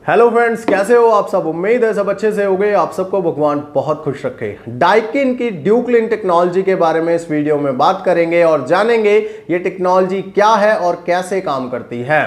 Hello friends, कैसे हो आप सब। उम्मीद है सब अच्छे से हो गए। आप सबको भगवान बहुत खुश रखे। डाइकिन की ड्यूक्लीन टेक्नोलॉजी के बारे में इस वीडियो में बात करेंगे और जानेंगे ये टेक्नोलॉजी क्या है और कैसे काम करती है।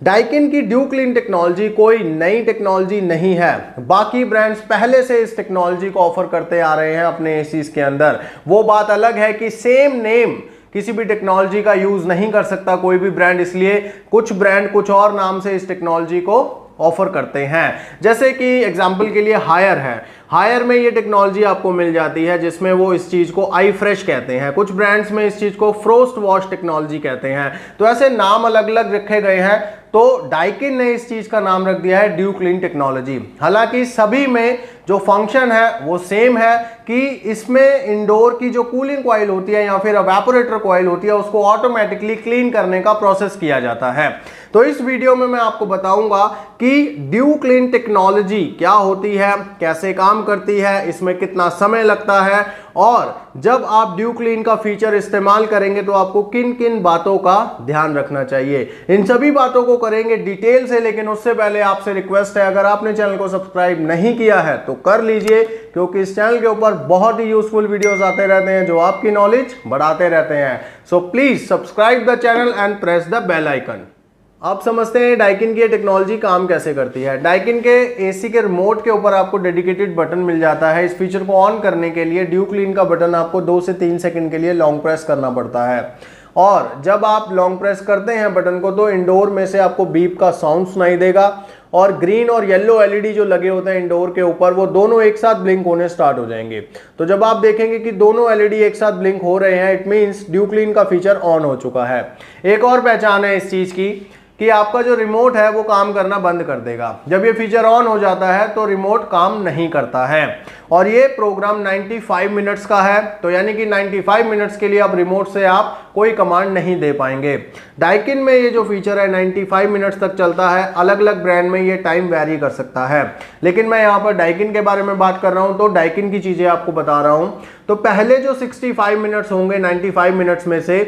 डाइकिन की ड्यूक्लीन टेक्नोलॉजी कोई नई टेक्नोलॉजी नहीं है। बाकी ब्रांड्स पहले से इस टेक्नोलॉजी को ऑफर करते आ रहे हैं अपने एसीज के अंदर। वो बात अलग है कि सेम नेम किसी भी टेक्नोलॉजी का यूज नहीं कर सकता कोई भी ब्रांड, इसलिए कुछ ब्रांड कुछ और नाम से इस टेक्नोलॉजी को ऑफर करते हैं। जैसे कि एग्जांपल के लिए हायर है। हायर में ये टेक्नोलॉजी आपको मिल जाती है जिसमें वो इस चीज को आई फ्रेश कहते हैं। कुछ ब्रांड्स में इस चीज को फ्रोस्ट वॉश टेक्नोलॉजी कहते हैं। तो ऐसे नाम अलग अलग रखे गए हैं। तो डाइकिन ने इस चीज का नाम रख दिया है ड्यूक्लीन टेक्नोलॉजी। हालांकि सभी में जो फंक्शन है वो सेम है कि इसमें इंडोर की जो कूलिंग कॉइल होती है या फिर एवापोरेटर कॉइल होती है उसको ऑटोमेटिकली क्लीन करने का प्रोसेस किया जाता है। तो इस वीडियो में मैं आपको बताऊंगा कि ड्यूक्लीन टेक्नोलॉजी क्या होती है, कैसे काम करती है, इसमें कितना समय लगता है और जब आप ड्यूक्लीन का फीचर इस्तेमाल करेंगे तो आपको किन किन बातों का ध्यान रखना चाहिए। इन सभी बातों को करेंगे डिटेल से, लेकिन उससे पहले आपसे रिक्वेस्ट है, अगर आपने चैनल को सब्सक्राइब नहीं किया है तो कर लीजिए, क्योंकि इस चैनल के ऊपर बहुत ही यूजफुल वीडियोस आते रहते हैं जो आपकी नॉलेज बढ़ाते रहते हैं। So please subscribe the channel and press the bell icon. आप समझते हैं डाइकिन की टेक्नोलॉजी काम कैसे करती है। डाइकिन के एसी के रिमोट के ऊपर आपको डेडिकेटेड बटन मिल जाता है। इस फीचर को ऑन करने के लिए ड्यूक्लीन का बटन आपको 2 से 3 सेकंड के लिए लॉन्ग प्रेस करना पड़ता है और जब आप लॉन्ग प्रेस करते हैं बटन को तो इंडोर में से आपको बीप का साउंड सुनाई देगा और ग्रीन और येलो एलईडी जो लगे होते हैं इंडोर के ऊपर वो दोनों एक साथ ब्लिंक होने स्टार्ट हो जाएंगे। तो जब आप देखेंगे कि दोनों एलईडी एक साथ ब्लिंक हो रहे हैं, इट मींस ड्यूक्लीन का फीचर ऑन हो चुका है। एक और पहचान है इस चीज की कि आपका जो रिमोट है वो काम करना बंद कर देगा। जब ये फीचर ऑन हो जाता है तो रिमोट काम नहीं करता है और ये प्रोग्राम 95 मिनट्स का है। तो यानी कि 95 मिनट्स के लिए अब रिमोट से आप कोई कमांड नहीं दे पाएंगे। डाइकिन में ये जो फीचर है 95 मिनट्स तक चलता है। अलग अलग ब्रांड में ये टाइम वैरी कर सकता है, लेकिन मैं यहाँ पर डाइकिन के बारे में बात कर रहा हूँ तो डाइकिन की चीजें आपको बता रहा हूँ। तो पहले जो 65 मिनट्स होंगे 95 मिनट्स में से,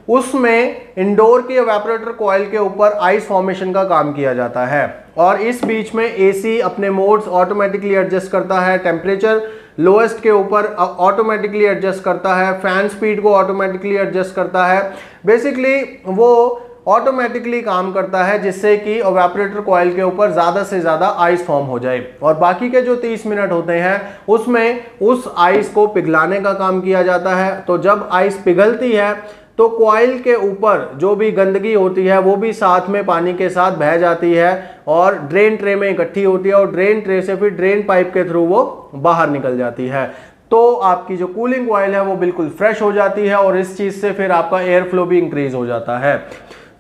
उसमें इंडोर की एवापोरेटर कॉइल के ऊपर आइस फॉर्मेशन का काम किया जाता है और इस बीच में एसी अपने मोड्स ऑटोमेटिकली एडजस्ट करता है। टेम्परेचर लोएस्ट के ऊपर ऑटोमेटिकली एडजस्ट करता है, फैन स्पीड को ऑटोमेटिकली एडजस्ट करता है। बेसिकली वो ऑटोमेटिकली काम करता है जिससे कि एवापोरेटर कॉइल के ऊपर ज्यादा से ज्यादा आइस फॉर्म हो जाए और बाकी के जो 30 मिनट होते हैं उसमें उस आइस को पिघलाने का काम किया जाता है। तो जब आइस पिघलती है तो कॉइल के ऊपर जो भी गंदगी होती है वो भी साथ में पानी के साथ बह जाती है और ड्रेन ट्रे में इकट्ठी होती है और ड्रेन ट्रे से फिर ड्रेन पाइप के थ्रू वो बाहर निकल जाती है। तो आपकी जो कूलिंग कॉइल है वो बिल्कुल फ्रेश हो जाती है और इस चीज से फिर आपका एयर फ्लो भी इंक्रीज हो जाता है।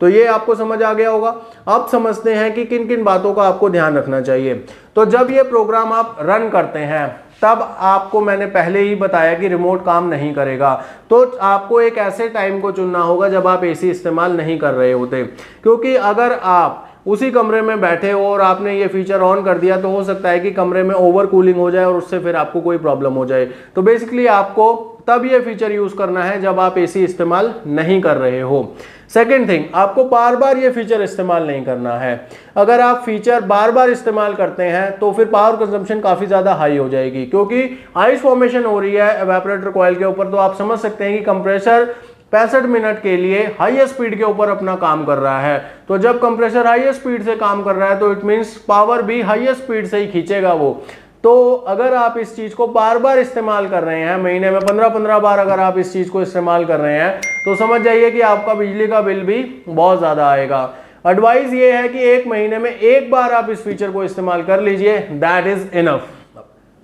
तो ये आपको समझ आ गया होगा। अब समझते हैं कि किन किन बातों का आपको ध्यान रखना चाहिए। तो जब ये प्रोग्राम आप रन करते हैं तब आपको मैंने पहले ही बताया कि रिमोट काम नहीं करेगा। तो आपको एक ऐसे टाइम को चुनना होगा जब आप एसी इस्तेमाल नहीं कर रहे होते, क्योंकि अगर आप उसी कमरे में बैठे हो और आपने ये फीचर ऑन कर दिया तो हो सकता है कि कमरे में ओवर कूलिंग हो जाए और उससे फिर आपको कोई प्रॉब्लम हो जाए। तो बेसिकली आपको तब ये फीचर यूज करना है जब आप एसी इस्तेमाल नहीं कर रहे हो। सेकेंड थिंग, आपको बार बार ये फीचर इस्तेमाल नहीं करना है। अगर आप फीचर बार बार इस्तेमाल करते हैं तो फिर पावर कंजम्पशन काफी ज्यादा हाई हो जाएगी, क्योंकि आइस फॉर्मेशन हो रही है एवापोरेटर कॉइल के ऊपर। तो आप समझ सकते हैं कि कंप्रेसर 65 मिनट के लिए हाईएस्ट स्पीड के ऊपर अपना काम कर रहा है। तो जब कंप्रेसर हाईएस्ट स्पीड से काम कर रहा है तो इट मींस पावर भी हाईएस्ट स्पीड से ही खींचेगा वो। तो अगर आप इस चीज को बार बार इस्तेमाल कर रहे हैं, महीने में 15-15 बार अगर आप इस चीज को इस्तेमाल कर रहे हैं तो समझ जाइए कि आपका बिजली का बिल भी बहुत ज्यादा आएगा। एडवाइस ये है कि एक महीने में एक बार आप इस फीचर को इस्तेमाल कर लीजिए, दैट इज इनफ।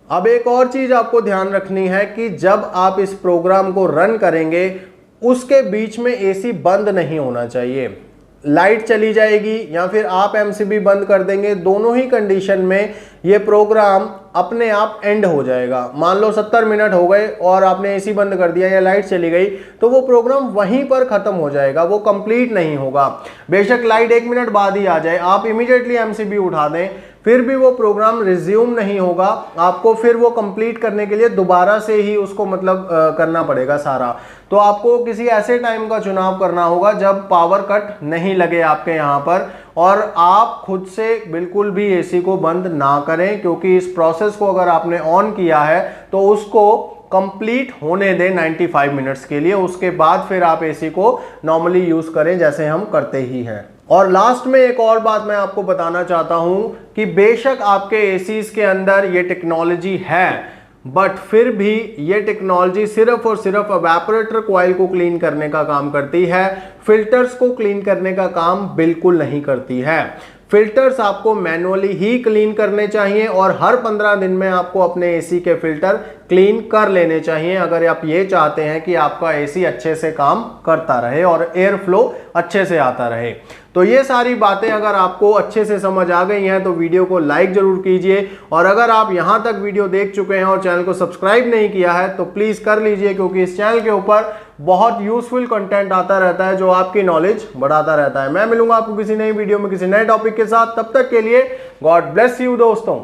अब एक और चीज आपको ध्यान रखनी है कि जब आप इस प्रोग्राम को रन करेंगे उसके बीच में एसी बंद नहीं होना चाहिए। लाइट चली जाएगी या फिर आप एमसीबी बंद कर देंगे, दोनों ही कंडीशन में ये प्रोग्राम अपने आप एंड हो जाएगा। मान लो 70 मिनट हो गए और आपने एसी बंद कर दिया या लाइट चली गई तो वो प्रोग्राम वहीं पर खत्म हो जाएगा, वो कंप्लीट नहीं होगा। बेशक लाइट 1 मिनट बाद ही आ जाए, आप इमीडिएटली एमसीबी उठा दें, फिर भी वो प्रोग्राम रिज्यूम नहीं होगा। आपको फिर वो कंप्लीट करने के लिए दोबारा से ही उसको करना पड़ेगा सारा। तो आपको किसी ऐसे टाइम का चुनाव करना होगा जब पावर कट नहीं लगे आपके यहाँ पर और आप खुद से बिल्कुल भी एसी को बंद ना करें, क्योंकि इस प्रोसेस को अगर आपने ऑन किया है तो उसको कंप्लीट होने दें 95 मिनट्स के लिए। उसके बाद फिर आप एसी को नॉर्मली यूज करें जैसे हम करते ही हैं। और लास्ट में एक और बात मैं आपको बताना चाहता हूं कि बेशक आपके एसीज के अंदर ये टेक्नोलॉजी है, बट फिर भी ये टेक्नोलॉजी सिर्फ और सिर्फ इवेपोरेटर कॉइल को क्लीन करने का काम करती है, फिल्टर्स को क्लीन करने का काम बिल्कुल नहीं करती है। फिल्टर्स आपको मैनुअली ही क्लीन करने चाहिए और हर 15 दिन में आपको अपने एसी के फिल्टर क्लीन कर लेने चाहिए, अगर आप ये चाहते हैं कि आपका एसी अच्छे से काम करता रहे और एयर फ्लो अच्छे से आता रहे। तो ये सारी बातें अगर आपको अच्छे से समझ आ गई हैं तो वीडियो को लाइक जरूर कीजिए, और अगर आप यहां तक वीडियो देख चुके हैं और चैनल को सब्सक्राइब नहीं किया है तो प्लीज कर लीजिए, क्योंकि इस चैनल के ऊपर बहुत यूजफुल कंटेंट आता रहता है जो आपकी नॉलेज बढ़ाता रहता है। मैं मिलूंगा आपको किसी नई वीडियो में किसी नए टॉपिक के साथ, तब तक के लिए गॉड ब्लेस यू दोस्तों।